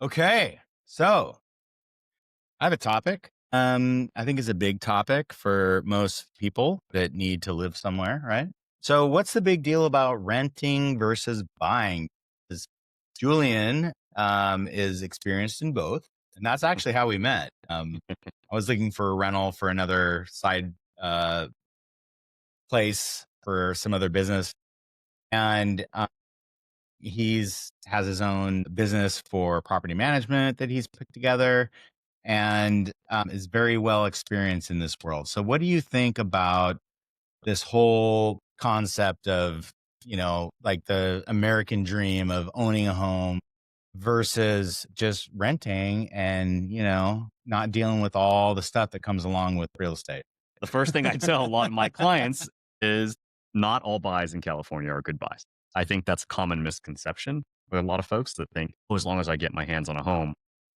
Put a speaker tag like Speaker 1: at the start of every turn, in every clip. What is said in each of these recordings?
Speaker 1: Okay. So I have a topic. I think it's a big topic for most people that need to live somewhere, right? So what's the big deal about renting versus buying? 'Cause Julian is experienced in both. And that's actually how we met. I was looking for a rental for another side place for some other business. And he's has his own business for property management that he's put together and is very well experienced in this world. So, what do you think about this whole concept of, like the American dream of owning a home versus just renting and, not dealing with all the stuff that comes along with real estate?
Speaker 2: The first thing I tell a lot of my clients is not all buys in California are good buys. I think that's a common misconception with a lot of folks that think, oh, as long as I get my hands on a home,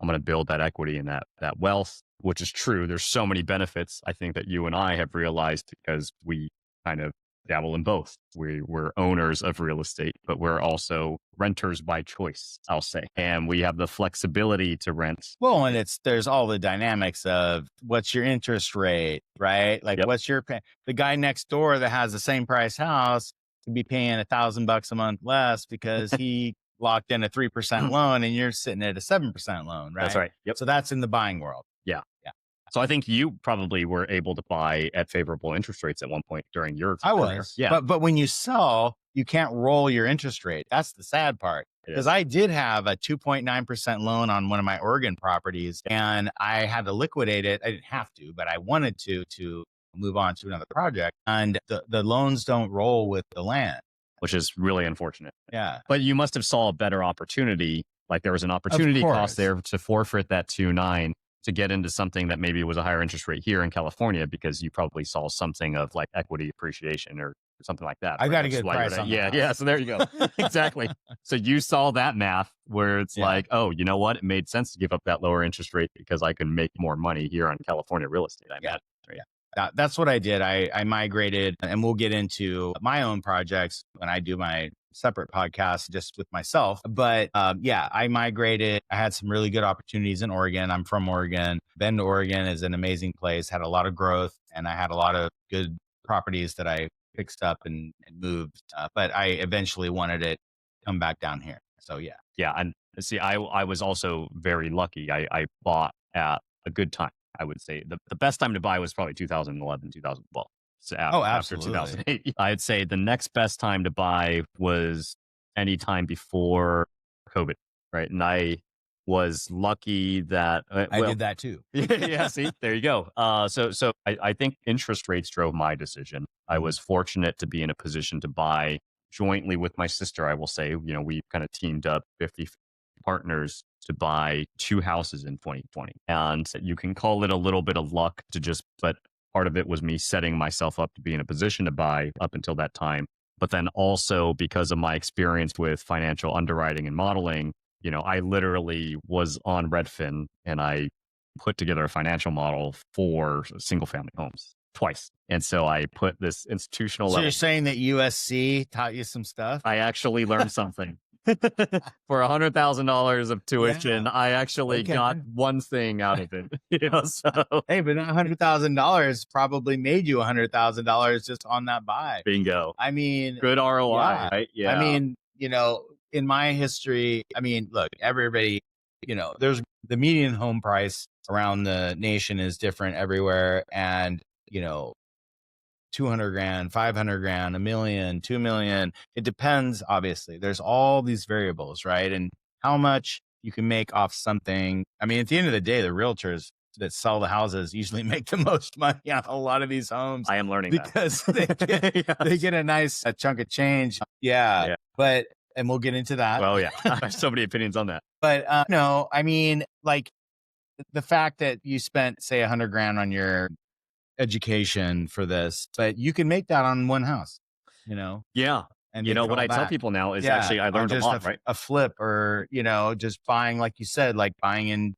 Speaker 2: I'm going to build that equity and that wealth, which is true. There's so many benefits I think that you and I have realized because we kind of dabble in both. We're owners of real estate, but we're also renters by choice, I'll say. And we have the flexibility to rent.
Speaker 1: Well, and there's all the dynamics of what's your interest rate, right? Like
Speaker 2: Yep.
Speaker 1: what's the guy next door that has the same price house could be paying $1,000 a month less because he locked in a 3% loan and you're sitting at a 7% loan, right?
Speaker 2: That's right. Yep.
Speaker 1: So that's in the buying world.
Speaker 2: Yeah.
Speaker 1: Yeah.
Speaker 2: So I think you probably were able to buy at favorable interest rates at one point during your
Speaker 1: I
Speaker 2: career.
Speaker 1: was.
Speaker 2: Yeah.
Speaker 1: But when you sell, you can't roll your interest rate. That's the sad part. Because I did have a 2.9% loan on one of my Oregon properties and I had to liquidate it. I didn't have to, but I wanted to move on to another project. And the loans don't roll with the land.
Speaker 2: Which is really unfortunate.
Speaker 1: Yeah.
Speaker 2: But you must have saw a better opportunity. Like there was an opportunity cost there to forfeit that 2.9 to get into something that maybe was a higher interest rate here in California because you probably saw something of like equity appreciation or something like that.
Speaker 1: I
Speaker 2: Right?
Speaker 1: got a
Speaker 2: That's
Speaker 1: good
Speaker 2: why
Speaker 1: price
Speaker 2: you're
Speaker 1: on
Speaker 2: yeah,
Speaker 1: that
Speaker 2: yeah.
Speaker 1: house.
Speaker 2: So there you go. Exactly. So you saw that math where it's like, oh, you know what? It made sense to give up that lower interest rate because I can make more money here on California real estate. I bet. Right?
Speaker 1: That's what I did. I migrated, and we'll get into my own projects when I do my separate podcast just with myself. But I migrated. I had some really good opportunities in Oregon. I'm from Oregon. Bend to Oregon is an amazing place, had a lot of growth, and I had a lot of good properties that I fixed up and moved. But I eventually wanted it come back down here. So yeah.
Speaker 2: Yeah. And see, I was also very lucky. I bought at a good time. I would say the best time to buy was probably 2011, 2012. So
Speaker 1: Oh,
Speaker 2: after
Speaker 1: absolutely.
Speaker 2: 2008, I'd say the next best time to buy was any time before COVID, right? And I was lucky that
Speaker 1: I did that too.
Speaker 2: yeah, see, there you go. So I think interest rates drove my decision. I was fortunate to be in a position to buy jointly with my sister. I will say, we kind of teamed up 50 partners to buy 2 houses in 2020. And you can call it a little bit of luck but part of it was me setting myself up to be in a position to buy up until that time. But then also because of my experience with financial underwriting and modeling, I literally was on Redfin and I put together a financial model for single family homes twice. And so I put this institutional
Speaker 1: So
Speaker 2: level.
Speaker 1: you're saying that USC taught you some stuff?
Speaker 2: I actually learned something. For $100,000 of tuition, I actually got one thing out of it. So
Speaker 1: hey, but $100,000 probably made you $100,000 just on that buy.
Speaker 2: Bingo.
Speaker 1: I mean,
Speaker 2: good ROI,
Speaker 1: yeah.
Speaker 2: right? Yeah.
Speaker 1: I mean, in my history, look, everybody, there's the median home price around the nation is different everywhere. And, 200 grand, 500 grand, a million, 2 million. It depends, obviously. There's all these variables, right? And how much you can make off something. At the end of the day, the realtors that sell the houses usually make the most money on a lot of these homes.
Speaker 2: I am learning
Speaker 1: because
Speaker 2: that.
Speaker 1: they get a nice chunk of change. Yeah. But, and we'll get into that.
Speaker 2: Well, yeah. I have so many opinions on that.
Speaker 1: But no, like the fact that you spent, say, 100 grand on your education for this, but you can make that on one house,
Speaker 2: Yeah.
Speaker 1: And
Speaker 2: what I tell people now is actually I learned a lot, right?
Speaker 1: A flip or, just buying, like you said, like buying in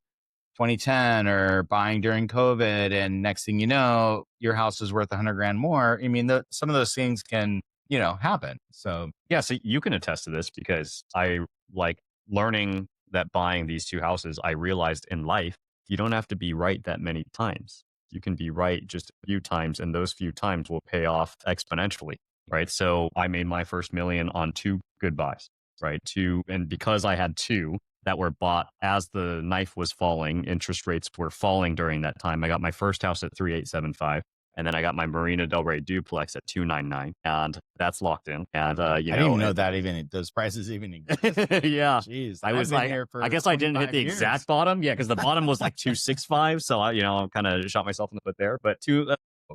Speaker 1: 2010 or buying during COVID. And next thing you know, your house is worth 100 grand more. Some of those things can, happen. So
Speaker 2: yeah. So you can attest to this because I like learning that buying these two houses, I realized in life, you don't have to be right that many times. You can be right just a few times, and those few times will pay off exponentially, right? So I made my first million on two good buys, right? Two, and because I had two that were bought as the knife was falling, interest rates were falling during that time. I got my first house at 3,875. And then I got my Marina Del Rey duplex at 299, and that's locked in. And
Speaker 1: I didn't even know that even those prices even exist.
Speaker 2: yeah,
Speaker 1: Jeez,
Speaker 2: I
Speaker 1: I've
Speaker 2: was
Speaker 1: been
Speaker 2: like,
Speaker 1: here for
Speaker 2: I guess I didn't hit
Speaker 1: 25
Speaker 2: the
Speaker 1: years.
Speaker 2: exact bottom, yeah, because the bottom was like 265. So I, kind of shot myself in the foot there. But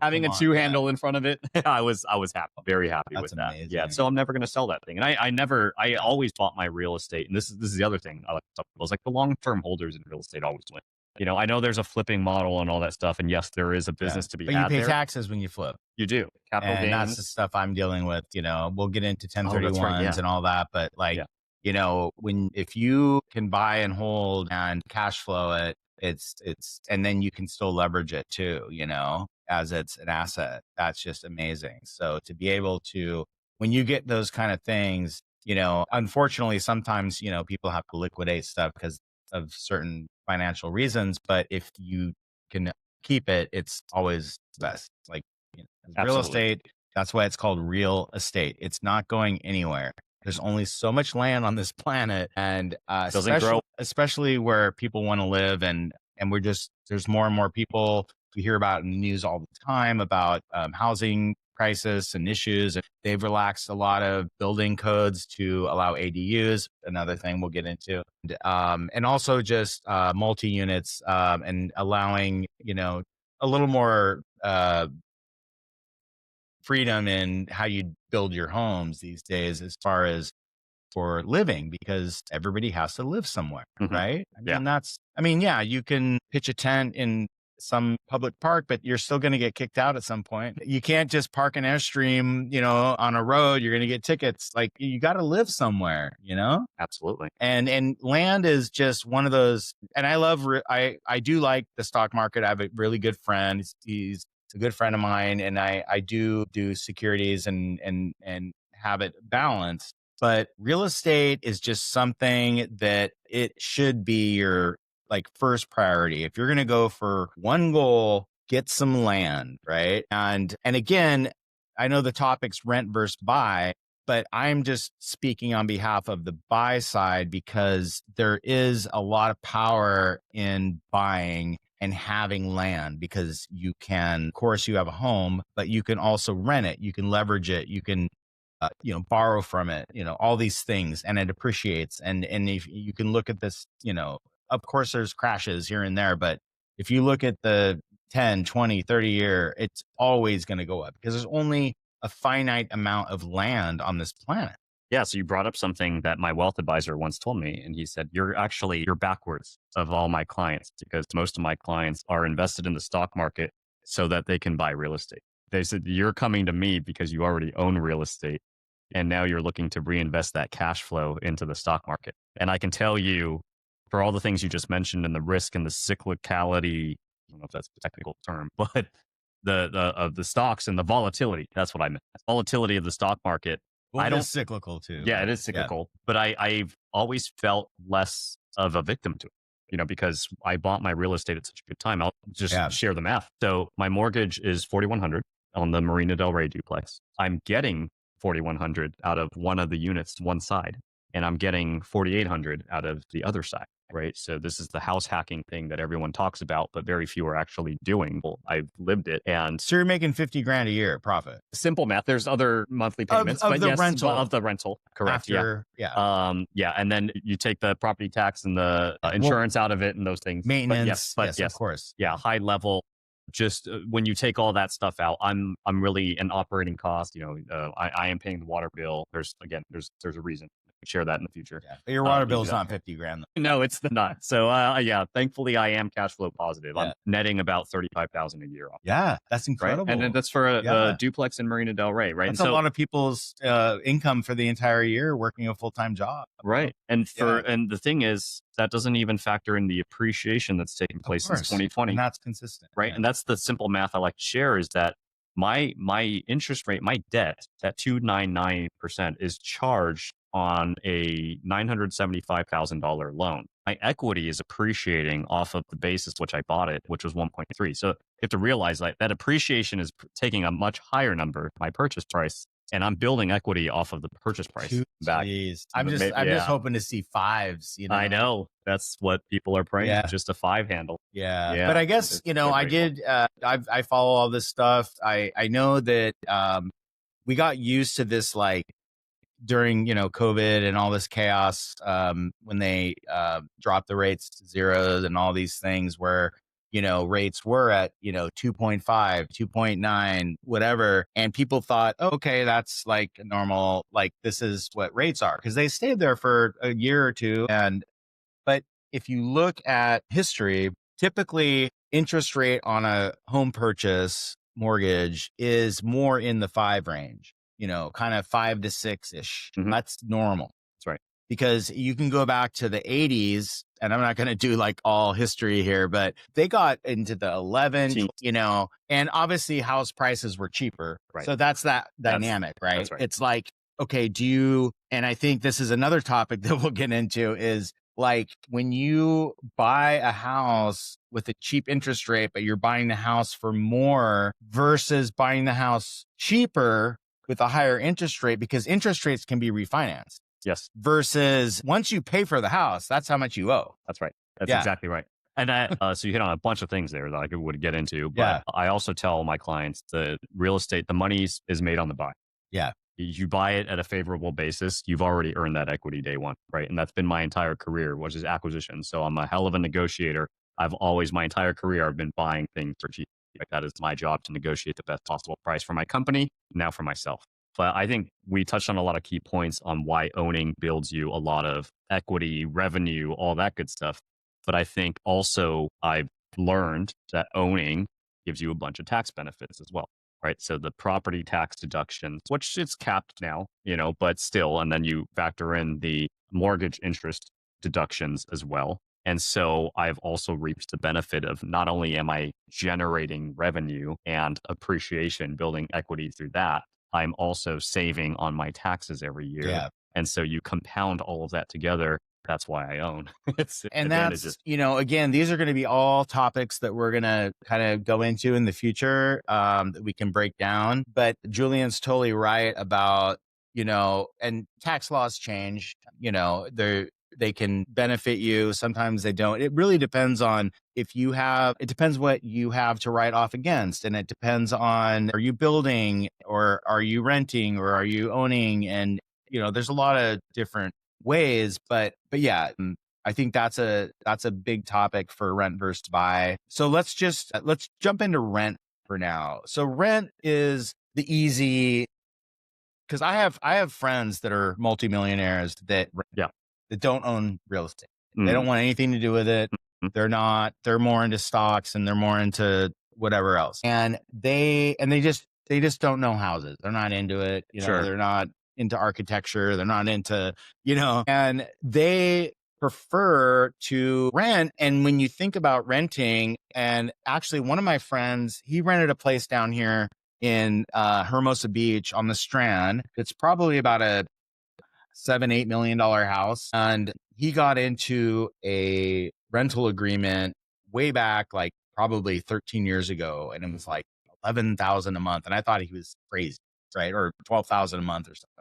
Speaker 2: having a two handle in front of it, I was happy, very happy with that.
Speaker 1: Amazing.
Speaker 2: Yeah, so I'm never going to sell that thing. And I always bought my real estate, and this is the other thing I like to talk about. Is like the long term holders in real estate always win. I know there's a flipping model and all that stuff, and yes, there is a business to be
Speaker 1: but
Speaker 2: had
Speaker 1: you pay
Speaker 2: there.
Speaker 1: taxes when you flip.
Speaker 2: You do. Capital
Speaker 1: and
Speaker 2: gains.
Speaker 1: that's the stuff I'm dealing with. We'll get into 1031s
Speaker 2: that's right, yeah.
Speaker 1: and all that, but if you can buy and hold and cash flow it, it's and then you can still leverage it too, as it's an asset. That's just amazing. So to be able to, when you get those kind of things, unfortunately, sometimes, people have to liquidate stuff because of certain financial reasons, but if you can keep it, it's always best. Like, real estate, that's why it's called real estate. It's not going anywhere. There's only so much land on this planet, and
Speaker 2: Doesn't grow.
Speaker 1: especially where people want to live, and there's more and more people. We hear about in the news all the time about housing crisis and issues. They've relaxed a lot of building codes to allow ADUs. Another thing we'll get into, and also just multi units and allowing a little more freedom in how you build your homes these days as far as for living, because everybody has to live somewhere, right? You can pitch a tent in some public park, but you're still going to get kicked out at some point. You can't just park an Airstream, on a road. You're going to get tickets. Like, you got to live somewhere,
Speaker 2: Absolutely.
Speaker 1: And land is just one of those. And I do like the stock market. I have a really good friend. He's a good friend of mine, and I do securities and have it balanced. But real estate is just something that it should be your first priority. If you're going to go for one goal, get some land, right? And again, I know the topic's rent versus buy, but I'm just speaking on behalf of the buy side, because there is a lot of power in buying and having land, because you can, of course, you have a home, but you can also rent it. You can leverage it. You can, borrow from it, all these things, and it appreciates. And if you can look at this, of course there's crashes here and there, but if you look at the 10, 20, 30 year, it's always going to go up because there's only a finite amount of land on this planet.
Speaker 2: Yeah. So you brought up something that my wealth advisor once told me, and he said, you're backwards of all my clients, because most of my clients are invested in the stock market so that they can buy real estate. They said, you're coming to me because you already own real estate, and now you're looking to reinvest that cash flow into the stock market. And I can tell you, for all the things you just mentioned, and the risk and the cyclicality, I don't know if that's a technical term, but of the stocks and the volatility, that's what I meant. Volatility of the stock market.
Speaker 1: Well, it is cyclical too.
Speaker 2: Yeah, it is cyclical, but I've always felt less of a victim to it, because I bought my real estate at such a good time. I'll just share the math. So my mortgage is $4,100 on the Marina Del Rey duplex. I'm getting $4,100 out of one of the units, one side, and I'm getting $4,800 out of the other side. Right. So this is the house hacking thing that everyone talks about, but very few are actually doing. Well, I've lived it. And
Speaker 1: so you're making $50,000 a year profit.
Speaker 2: Simple math. There's other monthly payments
Speaker 1: of the rental.
Speaker 2: Of the rental. Correct.
Speaker 1: After,
Speaker 2: and then you take the property tax and the insurance out of it and those things.
Speaker 1: Maintenance. But yes, of course.
Speaker 2: Yeah. High level. Just when you take all that stuff out, I'm really an operating cost. I am paying the water bill. There's a reason. Share that in the future.
Speaker 1: Yeah. But your water bill is not $50,000.
Speaker 2: No, it's not. So thankfully I am cash flow positive. I'm netting about $35,000 a year off.
Speaker 1: Yeah, that's incredible.
Speaker 2: Right? And that's for a duplex in Marina Del Rey, right?
Speaker 1: That's a lot of people's income for the entire year working a full-time job.
Speaker 2: Right. And and the thing is, that doesn't even factor in the appreciation that's taken place since 2020.
Speaker 1: And that's consistent.
Speaker 2: Right. And that's the simple math I like to share, is that my interest rate, my debt, that 299% is charged on a $975,000 loan. My equity is appreciating off of the basis which I bought it, which was 1.3. So you have to realize like that appreciation is taking a much higher number, my purchase price, and I'm building equity off of the purchase price back.
Speaker 1: Jeez.
Speaker 2: But
Speaker 1: I'm just
Speaker 2: yeah,
Speaker 1: hoping to see fives,
Speaker 2: I know that's what people are praying.
Speaker 1: Yeah.
Speaker 2: Just a five handle.
Speaker 1: Yeah. But
Speaker 2: Yeah,
Speaker 1: I guess,
Speaker 2: it's so
Speaker 1: I
Speaker 2: grateful.
Speaker 1: did, I follow all this stuff. I know that, we got used to this, like, during, COVID and all this chaos, when they, dropped the rates to zeros and all these things where, rates were at, 2.5, 2.9, whatever. And people thought, "Oh, okay, that's like normal. Like, this is what rates are." Cause they stayed there for a year or two. But if you look at history, typically interest rate on a home purchase mortgage is more in the five range, kind of 5 to 6 ish.
Speaker 2: Mhm.
Speaker 1: That's normal
Speaker 2: That's right.
Speaker 1: because you can go back to the 80s, and I'm not going to do like all history here, but they got into the 11,
Speaker 2: Teens.
Speaker 1: and obviously house prices were cheaper.
Speaker 2: Right.
Speaker 1: So that's that
Speaker 2: That's
Speaker 1: dynamic, right?
Speaker 2: that's right.
Speaker 1: It's like, okay, and I think this is another topic that we'll get into is like when you buy a house with a cheap interest rate, but you're buying the house for more versus buying the house cheaper with a higher interest rate, because interest rates can be refinanced
Speaker 2: Yes,
Speaker 1: versus once you pay for the house, that's how much you owe.
Speaker 2: that's right. That's
Speaker 1: Yeah.
Speaker 2: exactly right. And so you hit on a bunch of things there that I would get into, but
Speaker 1: Yeah.
Speaker 2: I also tell my clients the real estate, the money is made on the buy.
Speaker 1: Yeah.
Speaker 2: You buy it at a favorable basis, you've already earned that equity day one, right? And that's been my entire career, which is acquisition. So I'm a hell of a negotiator. My entire career, I've been buying things for cheap. Like that is my job to negotiate the best possible price for my company, now for myself. But I think we touched on a lot of key points on why owning builds you a lot of equity, revenue, all that good stuff. But I think also I've learned that owning gives you a bunch of tax benefits as well, right? So the property tax deductions, which it's capped now, but still, and then you factor in the mortgage interest deductions as well. And so I've also reaped the benefit of not only am I generating revenue and appreciation, building equity through that, I'm also saving on my taxes every year.
Speaker 1: Yeah.
Speaker 2: And so you compound all of that together. That's why I own. It's
Speaker 1: And
Speaker 2: advantages.
Speaker 1: that's, again, these are going to be all topics that we're going to kind of go into in the future, that we can break down. But Julian's totally right about, and tax laws change, they can benefit you. Sometimes they don't. It really depends on it depends what you have to write off against. And it depends on, are you building or are you renting or are you owning? And, there's a lot of different ways, but yeah, I think that's a big topic for rent versus buy. So let's jump into rent for now. So rent is the easy, because I have friends that are multimillionaires that
Speaker 2: Yeah.
Speaker 1: that don't own real estate. They
Speaker 2: Mm.
Speaker 1: don't want anything to do with it.
Speaker 2: Mhm.
Speaker 1: They're more into stocks and they're more into whatever else. And they just don't know houses. They're not into it.
Speaker 2: Sure.
Speaker 1: They're not into architecture. They're not into, and they prefer to rent. And when you think about renting, and actually one of my friends, he rented a place down here in Hermosa Beach on the Strand. It's probably about a $7-8 million house, and he got into a rental agreement way back, like probably 13 years ago, and it was like 11,000 a month, and I thought he was crazy, right, or 12,000 a month or something.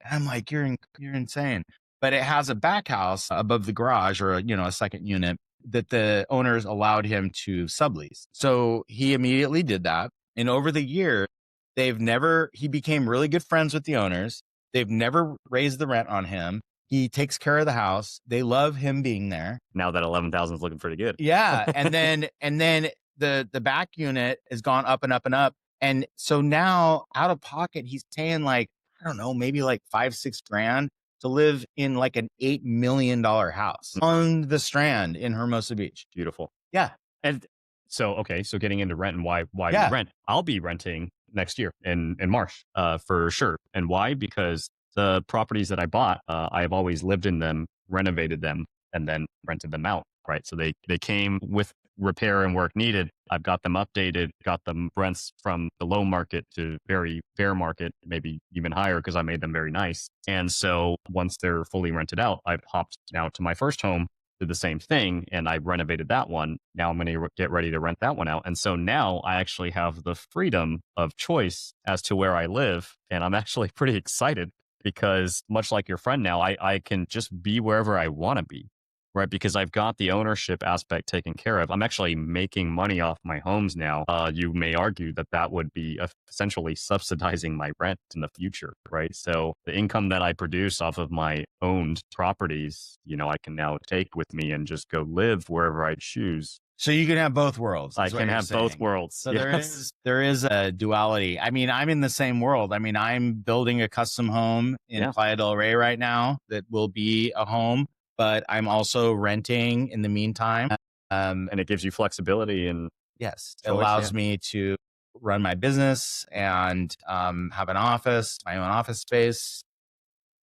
Speaker 1: And I'm like, you're insane. But it has a back house above the garage, or a second unit that the owners allowed him to sublease. So he immediately did that, and over the year, he became really good friends with the owners. They've never raised the rent on him. He takes care of the house. They love him being there.
Speaker 2: Now that 11,000 is looking pretty good.
Speaker 1: Yeah. And then the back unit has gone up and up and up. And so now out of pocket, he's paying like, I don't know, maybe like 5-6 grand to live in like an $8 million house on the Strand in Hermosa Beach.
Speaker 2: Beautiful.
Speaker 1: Yeah.
Speaker 2: And so, okay, so getting into rent and why
Speaker 1: Yeah.
Speaker 2: we rent. I'll be renting next year in March, for sure. And why? Because the properties that I bought, I have always lived in them, renovated them, and then rented them out. Right. So they came with repair and work needed, I've got them updated, got them rents from the low market to very fair market, maybe even higher because I made them very nice. And so once they're fully rented out, I've hopped now to my first home, did the same thing, and I renovated that one. Now I'm going to get ready to rent that one out. And so now I actually have the freedom of choice as to where I live. And I'm actually pretty excited because much like your friend now, I can just be wherever I want to be, right? Because I've got the ownership aspect taken care of. I'm actually making money off my homes now. You may argue that that would be essentially subsidizing my rent in the future, right? So the income that I produce off of my owned properties, I can now take with me and just go live wherever I choose.
Speaker 1: So you can have both worlds,
Speaker 2: I
Speaker 1: is what
Speaker 2: can
Speaker 1: you're
Speaker 2: have both
Speaker 1: saying.
Speaker 2: worlds.
Speaker 1: So
Speaker 2: Yes.
Speaker 1: there is a duality. I mean, I'm in the same world. I mean, I'm building a custom home in
Speaker 2: Yeah.
Speaker 1: Playa del Rey right now that will be a home, but I'm also renting in the meantime.
Speaker 2: And it gives you flexibility and
Speaker 1: Yes, it
Speaker 2: choice.
Speaker 1: allows
Speaker 2: Yeah.
Speaker 1: me to run my business and have an office, my own office space,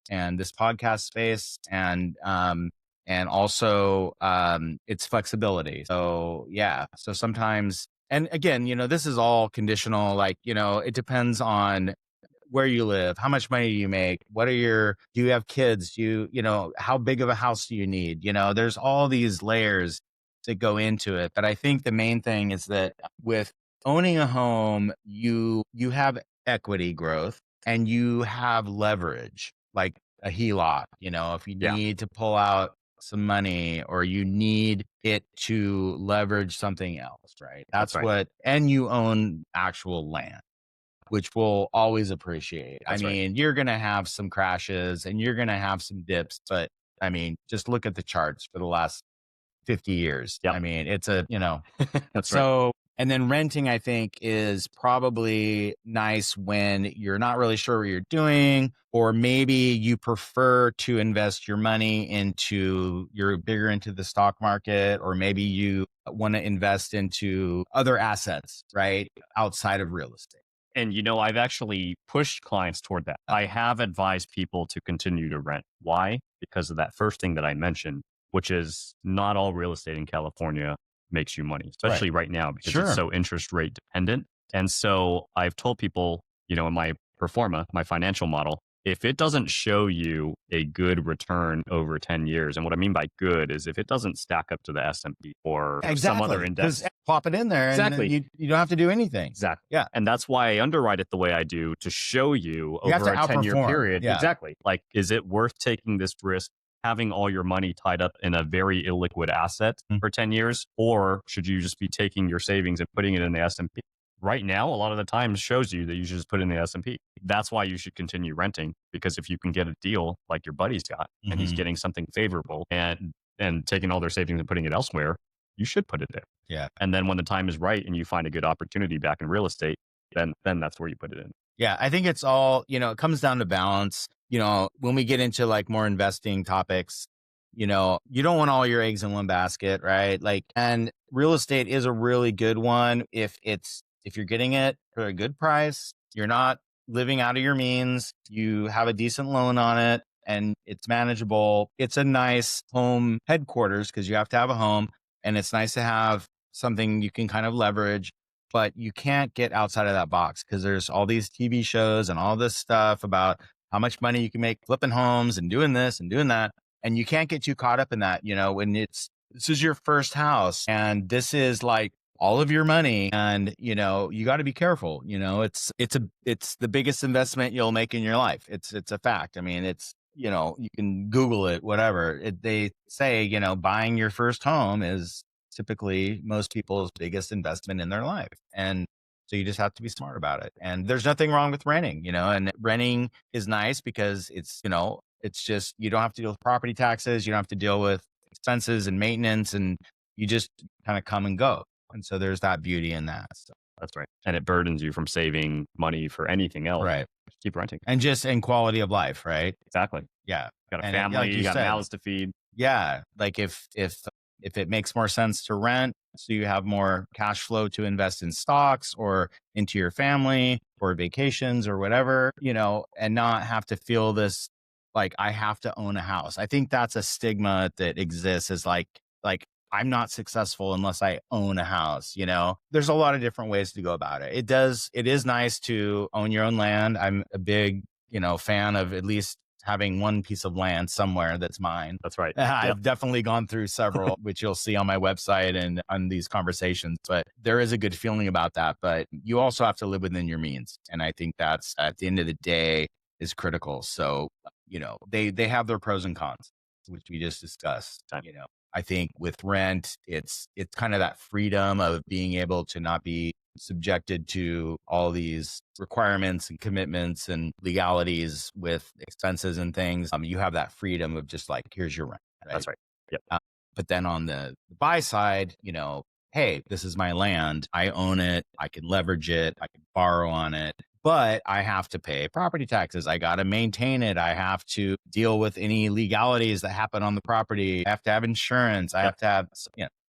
Speaker 1: and this podcast space, and also it's flexibility. So yeah, so sometimes, and again, this is all conditional. Like, it depends on where you live, how much money do you make, do you have kids, how big of a house do you need? There's all these layers that go into it. But I think the main thing is that with owning a home, you have equity growth and you have leverage, like a HELOC. If you
Speaker 2: Yeah.
Speaker 1: need to pull out some money or you need it to leverage something else, right?
Speaker 2: That's right.
Speaker 1: And you own actual land, which will always appreciate. I
Speaker 2: That's right.
Speaker 1: mean, you're going to have some crashes and you're going to have some dips, but I mean, just look at the charts for the last 50 years.
Speaker 2: Yep.
Speaker 1: I mean,
Speaker 2: That's right.
Speaker 1: so, and then renting, I think, is probably nice when you're not really sure what you're doing, or maybe you prefer to invest your money you're bigger into the stock market, or maybe you want to invest into other assets, right? Outside of real estate.
Speaker 2: And I've actually pushed clients toward that. I have advised people to continue to rent. Why? Because of that first thing that I mentioned, which is not all real estate in California makes you money, especially right now because it's
Speaker 1: Sure.
Speaker 2: so interest rate dependent. And so I've told people, in my performa, my financial model, if it doesn't show you a good return over 10 years, and what I mean by good is if it doesn't stack up to the S&P or some other index.
Speaker 1: Plop it in there
Speaker 2: Exactly.
Speaker 1: and you don't have to do anything.
Speaker 2: Exactly.
Speaker 1: Yeah.
Speaker 2: And that's why I underwrite it the way I do to show you
Speaker 1: You have
Speaker 2: over
Speaker 1: to
Speaker 2: a 10-year
Speaker 1: outperform.
Speaker 2: period.
Speaker 1: Yeah.
Speaker 2: Exactly. Like, is it worth taking this risk, having all your money tied up in a very illiquid asset for 10 years? Or should you just be taking your savings and putting it in the S&P? Right now, a lot of the times shows you that you should just put it in the S&P. That's why you should continue renting, because if you can get a deal like your buddy's got and he's getting something favorable and taking all their savings and putting it elsewhere, you should put it there.
Speaker 1: Yeah.
Speaker 2: And then when the time is right and you find a good opportunity back in real estate, then that's where you put it in.
Speaker 1: Yeah. I think it's all, it comes down to balance. When we get into like more investing topics, you don't want all your eggs in one basket, right? Like, and real estate is a really good one if you're getting it for a good price, you're not living out of your means, you have a decent loan on it and it's manageable. It's a nice home headquarters because you have to have a home, and it's nice to have something you can kind of leverage, but you can't get outside of that box because there's all these TV shows and all this stuff about how much money you can make flipping homes and doing this and doing that. And you can't get too caught up in that, when this is your first house and this is like all of your money, and you got to be careful. It's the biggest investment you'll make in your life. It's a fact. I mean, you can Google it, whatever. They say, buying your first home is typically most people's biggest investment in their life. And so you just have to be smart about it. And there's nothing wrong with renting, and renting is nice because it's just, you don't have to deal with property taxes. You don't have to deal with expenses and maintenance, and you just kind of come and go. And so there's that beauty in that. So.
Speaker 2: That's right. And it burdens you from saving money for anything else.
Speaker 1: Right.
Speaker 2: Just keep renting.
Speaker 1: And just in quality of life, right?
Speaker 2: Exactly.
Speaker 1: Yeah.
Speaker 2: Got a
Speaker 1: And
Speaker 2: family,
Speaker 1: like
Speaker 2: you got
Speaker 1: said,
Speaker 2: mouths to feed.
Speaker 1: Yeah. Like if it makes more sense to rent, so you have more cash flow to invest in stocks or into your family or vacations or whatever, and not have to feel this, like, I have to own a house. I think that's a stigma that exists, is like I'm not successful unless I own a house. There's a lot of different ways to go about it. It is nice to own your own land. I'm a big, fan of at least having one piece of land somewhere that's mine.
Speaker 2: That's right. Yep.
Speaker 1: I've definitely gone through several, which you'll see on my website and on these conversations, but there is a good feeling about that. But you also have to live within your means. And I think that's at the end of the day is critical. So, they have their pros and cons, which we just discussed.
Speaker 2: Time.
Speaker 1: I think with rent, it's kind of that freedom of being able to not be subjected to all these requirements and commitments and legalities with expenses and things. You have that freedom of just like, here's your rent. Right?
Speaker 2: That's right. Yep.
Speaker 1: But then on the buy side, hey, this is my land. I own it. I can leverage it. I can borrow on it. But I have to pay property taxes. I got to maintain it. I have to deal with any legalities that happen on the property. I have to have insurance. I have to have,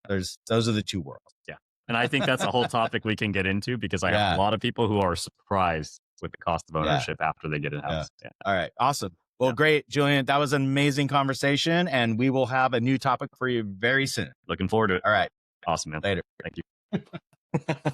Speaker 1: those are the two worlds.
Speaker 2: Yeah. And I think that's a whole topic we can get into because I have a lot of people who are surprised with the cost of ownership after they get a house. Yeah.
Speaker 1: All right. Awesome. Well, great, Julian. That was an amazing conversation, and we will have a new topic for you very soon.
Speaker 2: Looking forward to it.
Speaker 1: All right.
Speaker 2: Awesome, man.
Speaker 1: Later.
Speaker 2: Thank you.